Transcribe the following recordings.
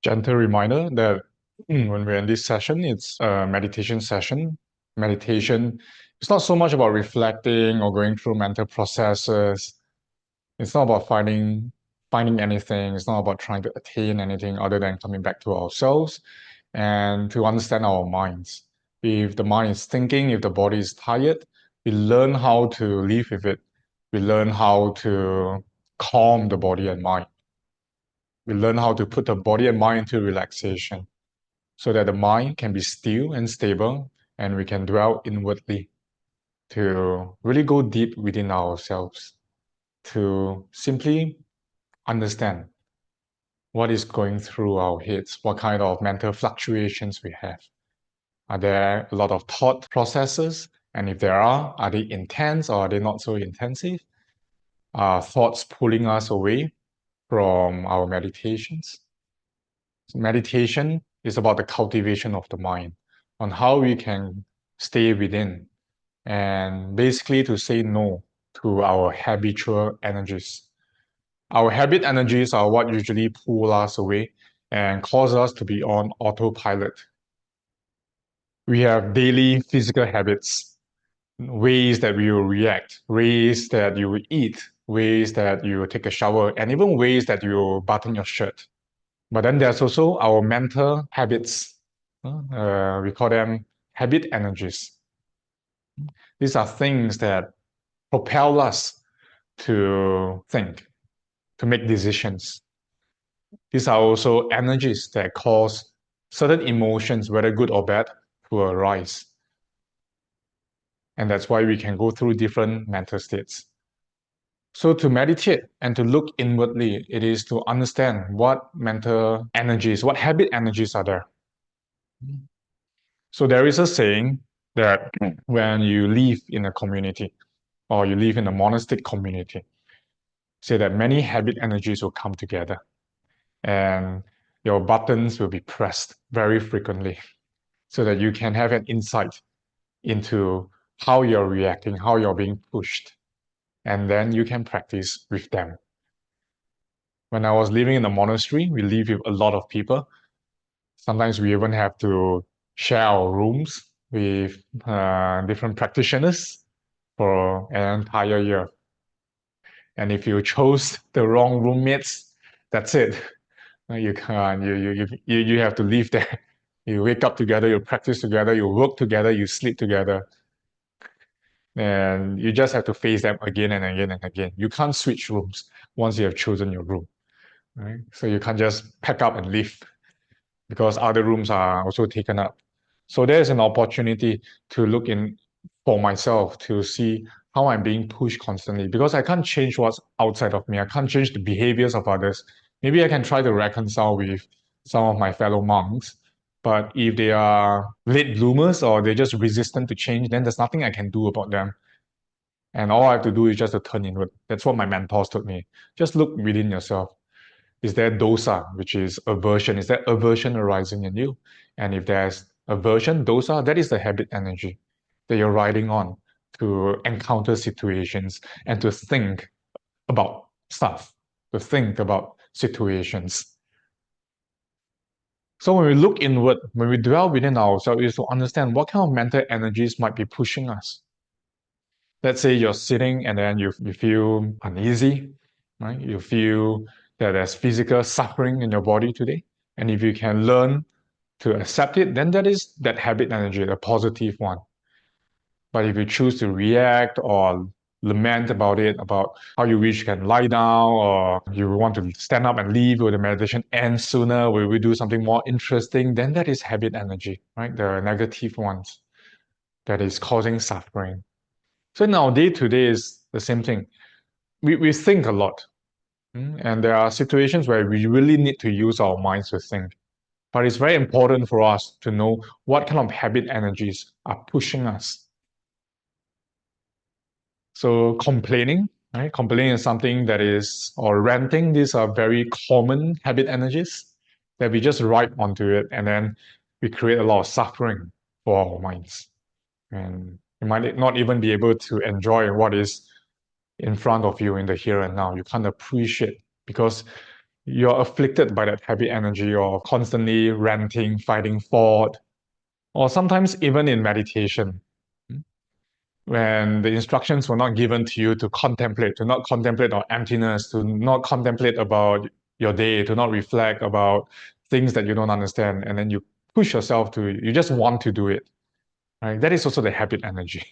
Gentle reminder that when we're in this session, it's a meditation session. Meditation, it's not so much about reflecting or going through mental processes. It's not about finding anything. It's not about trying to attain anything other than coming back to ourselves and to understand our minds. If the mind is thinking, if the body is tired, we learn how to live with it. We learn how to calm the body and mind. We learn how to put the body and mind into relaxation so that the mind can be still and stable and we can dwell inwardly to really go deep within ourselves, to simply understand what is going through our heads, what kind of mental fluctuations we have. Are there a lot of thought processes? And if there are they intense or are they not so intensive? Are thoughts pulling us away from our meditations? Meditation is about the cultivation of the mind, on how we can stay within and basically to say no to our habitual energies. Our habit energies are what usually pull us away and cause us to be on autopilot. We have daily physical habits, ways that we will react, ways that you will eat, ways that you will take a shower, and even ways that you will button your shirt. But then there's also our mental habits. We call them habit energies. These are things that propel us to think, to make decisions. These are also energies that cause certain emotions, whether good or bad, to arise. And that's why we can go through different mental states. So to meditate and to look inwardly, it is to understand what mental energies, what habit energies are there. So there is a saying that when you live in a community or you live in a monastic community, say that many habit energies will come together and your buttons will be pressed very frequently so that you can have an insight into how you're reacting, how you're being pushed, and then you can practice with them. When I was living in a monastery, we live with a lot of people. Sometimes we even have to share our rooms with different practitioners for an entire year. And if you chose the wrong roommates, that's it. You can't. You have to live there. You wake up together, you practice together, you work together, you sleep together, and you just have to face them again and again and again. You can't switch rooms once you have chosen your room, right? So you can't just pack up and leave because other rooms are also taken up. So there's an opportunity to look in for myself to see how I'm being pushed constantly because I can't change what's outside of me. I can't change the behaviors of others. Maybe I can try to reconcile with some of my fellow monks, but if they are late bloomers or they're just resistant to change, then there's nothing I can do about them. And all I have to do is just to turn inward. That's what my mentors told me. Just look within yourself. Is there dosa, which is aversion? Is there aversion arising in you? And if there's aversion, dosa, that is the habit energy that you're riding on to encounter situations and to think about stuff, to think about situations. So when we look inward, when we dwell within ourselves, is to understand what kind of mental energies might be pushing us. Let's say you're sitting and then you feel uneasy, right? You feel that there's physical suffering in your body today. And if you can learn to accept it, then that is that habit energy, the positive one. But if you choose to react or lament about it, about how you wish you can lie down or you want to stand up and leave or the meditation ends sooner, will we do something more interesting, then that is habit energy, right? The negative ones that is causing suffering. So in our day to day is the same thing. We think a lot. And there are situations where we really need to use our minds to think. But it's very important for us to know what kind of habit energies are pushing us. So complaining, right? Complaining is something that is, or ranting, these are very common habit energies that we just ride onto it and then we create a lot of suffering for our minds. And you might not even be able to enjoy what is in front of you in the here and now. You can't appreciate because you're afflicted by that habit energy or constantly ranting, fighting fault, or sometimes even in meditation, when the instructions were not given to you to not contemplate on emptiness, to not contemplate about your day, to not reflect about things that you don't understand, and then you push yourself you just want to do it, right? That is also the habit energy.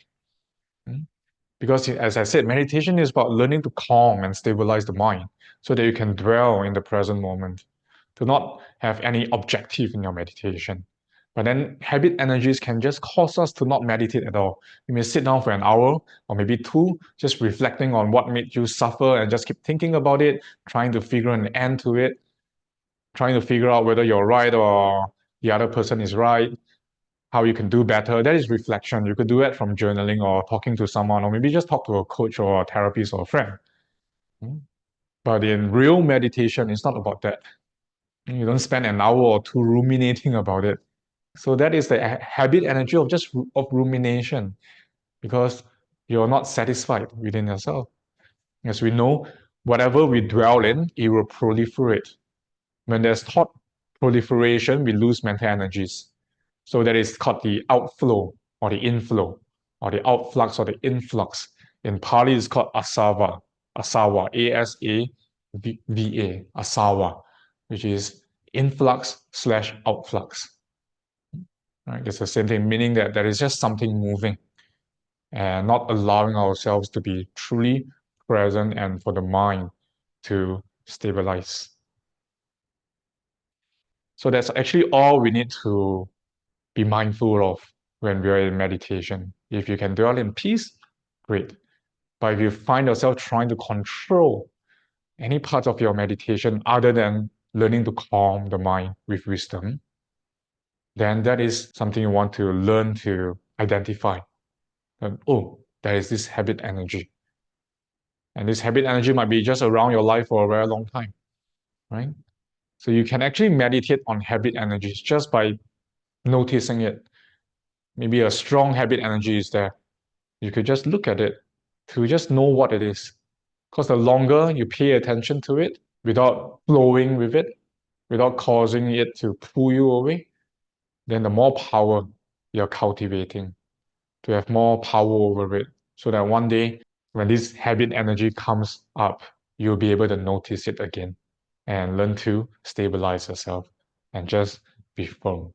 Because as I said, meditation is about learning to calm and stabilize the mind so that you can dwell in the present moment, to not have any objective in your meditation. But then habit energies can just cause us to not meditate at all. You may sit down for an hour or maybe two, just reflecting on what made you suffer and just keep thinking about it, trying to figure an end to it, trying to figure out whether you're right or the other person is right, how you can do better. That is reflection. You could do it from journaling or talking to someone, or maybe just talk to a coach or a therapist or a friend. But in real meditation, it's not about that. You don't spend an hour or two ruminating about it. So that is the habit energy of just of rumination, because you're not satisfied within yourself. As we know, whatever we dwell in, it will proliferate. When there's thought proliferation, we lose mental energies. So that is called the outflow or the inflow or the outflux or the influx. In Pali, it's called asava, asava, A-S-A-V-A, asava, which is influx slash outflux. Right? It's the same thing, meaning that there is just something moving and not allowing ourselves to be truly present and for the mind to stabilize. So that's actually all we need to be mindful of when we're in meditation. If you can dwell in peace, great. But if you find yourself trying to control any part of your meditation other than learning to calm the mind with wisdom, then that is something you want to learn to identify. Oh, there is this habit energy. And this habit energy might be just around your life for a very long time, right? So you can actually meditate on habit energies just by noticing it. Maybe a strong habit energy is there. You could just look at it to just know what it is. Because the longer you pay attention to it without flowing with it, without causing it to pull you away, then the more power you're cultivating to have more power over it. So that one day, when this habit energy comes up, you'll be able to notice it again and learn to stabilize yourself and just be firm.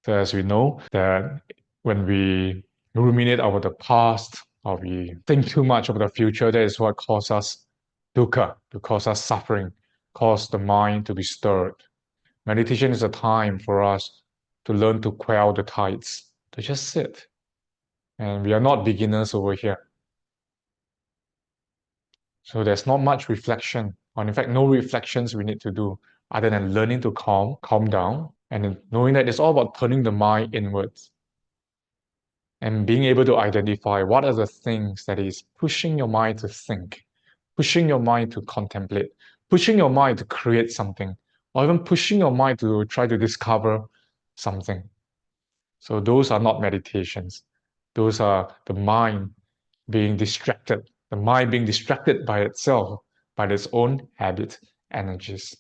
So as we know that when we ruminate over the past or we think too much about the future, that is what causes us dukkha, to cause us suffering, cause the mind to be stirred. Meditation is a time for us to learn to quell the tides, to just sit. And we are not beginners over here. So there's not much reflection, or in fact, no reflections we need to do other than learning to calm down, and knowing that it's all about turning the mind inwards and being able to identify what are the things that is pushing your mind to think, pushing your mind to contemplate, pushing your mind to create something, or even pushing your mind to try to discover something. So those are not meditations. Those are the mind being distracted, the mind being distracted by itself, by its own habit energies.